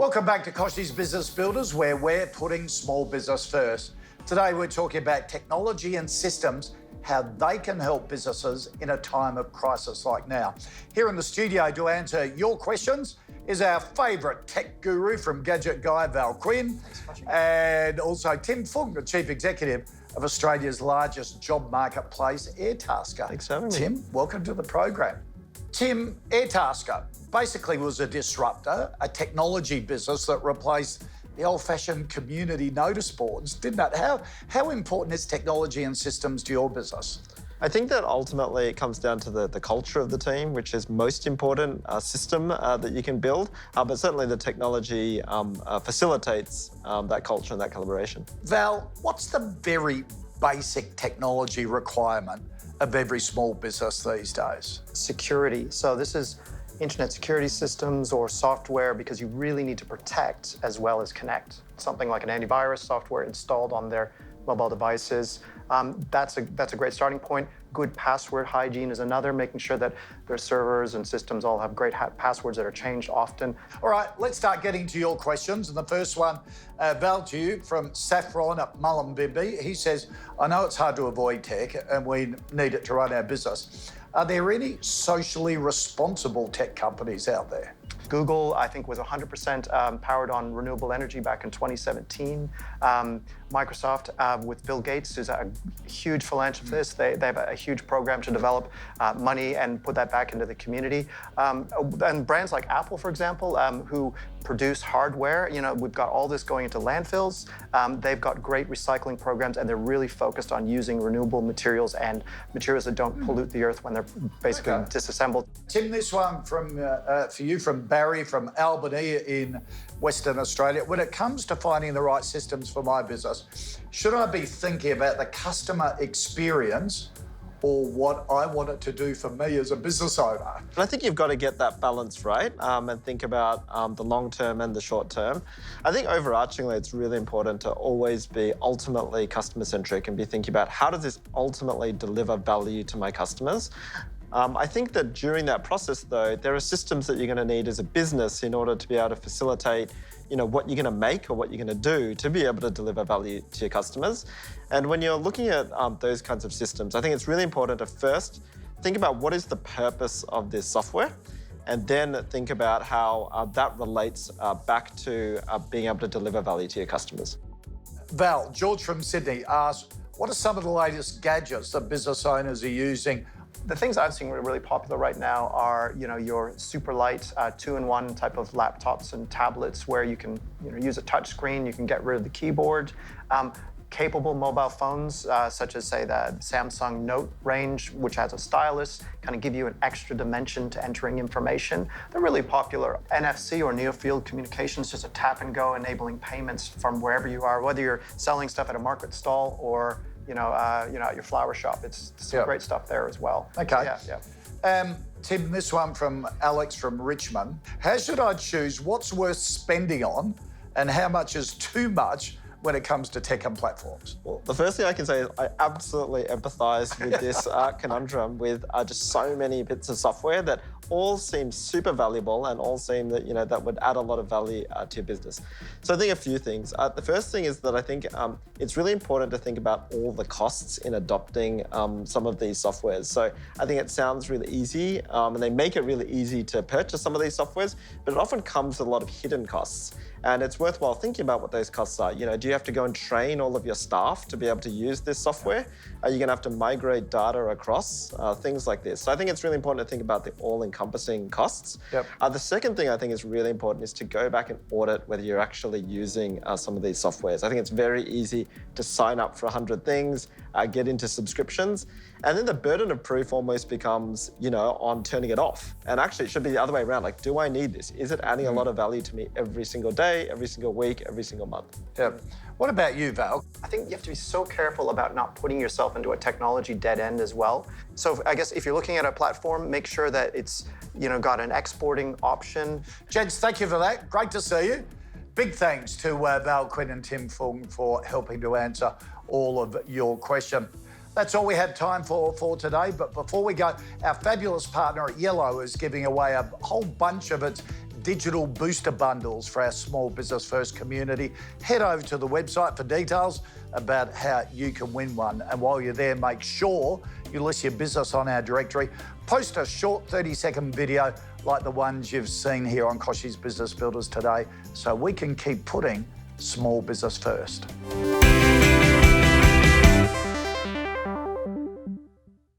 Welcome back to Koshi's Business Builders, where we're putting small business first. Today, we're talking about technology and systems, how they can help businesses in a time of crisis like now. Here in the studio to answer your questions is our favourite tech guru from Gadget Guy, Val Quinn, and also Tim Fung, the Chief Executive of Australia's largest job marketplace, Airtasker. Thanks for having me. Tim, welcome to the program. Tim, Airtasker basically was a disruptor, a technology business that replaced the old-fashioned community notice boards, didn't it? How important is technology and systems to your business? I think that ultimately it comes down to the culture of the team, which is most important system that you can build, but certainly the technology facilitates that culture and that collaboration. Val, what's the very basic technology requirement of every small business these days? Security. So this is internet security systems or software because you really need to protect as well as connect. Something like an antivirus software installed on their mobile devices. That's a great starting point. Good password hygiene is another, making sure that their servers and systems all have great passwords that are changed often. All right, let's start getting to your questions. And the first one, Val, to you from Saffron at Mullumbimby. He says, I know it's hard to avoid tech and we need it to run our business. Are there any socially responsible tech companies out there? Google, I think, was 100% powered on renewable energy back in 2017. Microsoft, with Bill Gates, who's a huge philanthropist, they have a huge program to develop money and put that back into the community. And brands like Apple, for example, who produce hardware, we've got all this going into landfills. They've got great recycling programs, and they're really focused on using renewable materials and materials that don't pollute the earth when they're basically disassembled. Tim, this one from for you from Barry from Albany in Western Australia. When it comes to finding the right systems for my business, should I be thinking about the customer experience or what I want it to do for me as a business owner? And I think you've got to get that balance right and think about the long term and the short term. I think overarchingly, it's really important to always be ultimately customer centric and be thinking about how does this ultimately deliver value to my customers. I think that during that process, though, there are systems that you're going to need as a business in order to be able to facilitate what you're going to make or what you're going to do to be able to deliver value to your customers. And when you're looking at those kinds of systems, I think it's really important to first think about what is the purpose of this software, and then think about how that relates back to being able to deliver value to your customers. Val, George from Sydney asks, what are some of the latest gadgets that business owners are using? The things I've seen really popular right now are, your super light two-in-one type of laptops and tablets where you can, use a touch screen, you can get rid of the keyboard. Capable mobile phones, such as, say, the Samsung Note range, which has a stylus, kind of give you an extra dimension to entering information. They're really popular. NFC or near-field communications, just a tap and go, enabling payments from wherever you are, whether you're selling stuff at a market stall or at your flower shop. It's some great stuff there as well. Okay. Yeah. Tim, this one from Alex from Richmond. How should I choose what's worth spending on and how much is too much when it comes to tech and platforms? Well, the first thing I can say is I absolutely empathise with this conundrum with just so many bits of software that all seem super valuable and all seem that, that would add a lot of value to your business. So I think a few things. The first thing is that I think it's really important to think about all the costs in adopting some of these softwares. So I think it sounds really easy and they make it really easy to purchase some of these softwares, but it often comes with a lot of hidden costs. And it's worthwhile thinking about what those costs are. Do you have to go and train all of your staff to be able to use this software? Are you going to have to migrate data across? Things like this. So I think it's really important to think about the all-encompassing costs. Yep. The second thing I think is really important is to go back and audit whether you're actually using some of these softwares. I think it's very easy to sign up for 100 things, get into subscriptions, and then the burden of proof almost becomes, on turning it off. And actually, it should be the other way around. Like, do I need this? Is it adding a lot of value to me every single day, every single week, every single month? Yeah. What about you, Val? I think you have to be so careful about not putting yourself into a technology dead end as well. So I guess if you're looking at a platform, make sure that it's, got an exporting option. Gents, thank you for that. Great to see you. Big thanks to Val Quinn and Tim Fung for helping to answer all of your questions. That's all we have time for today. But before we go, our fabulous partner at Yellow is giving away a whole bunch of its digital booster bundles for our Small Business First community. Head over to the website for details about how you can win one. And while you're there, make sure you list your business on our directory. Post a short 30-second video like the ones you've seen here on Kochie's Business Builders today so we can keep putting small business first.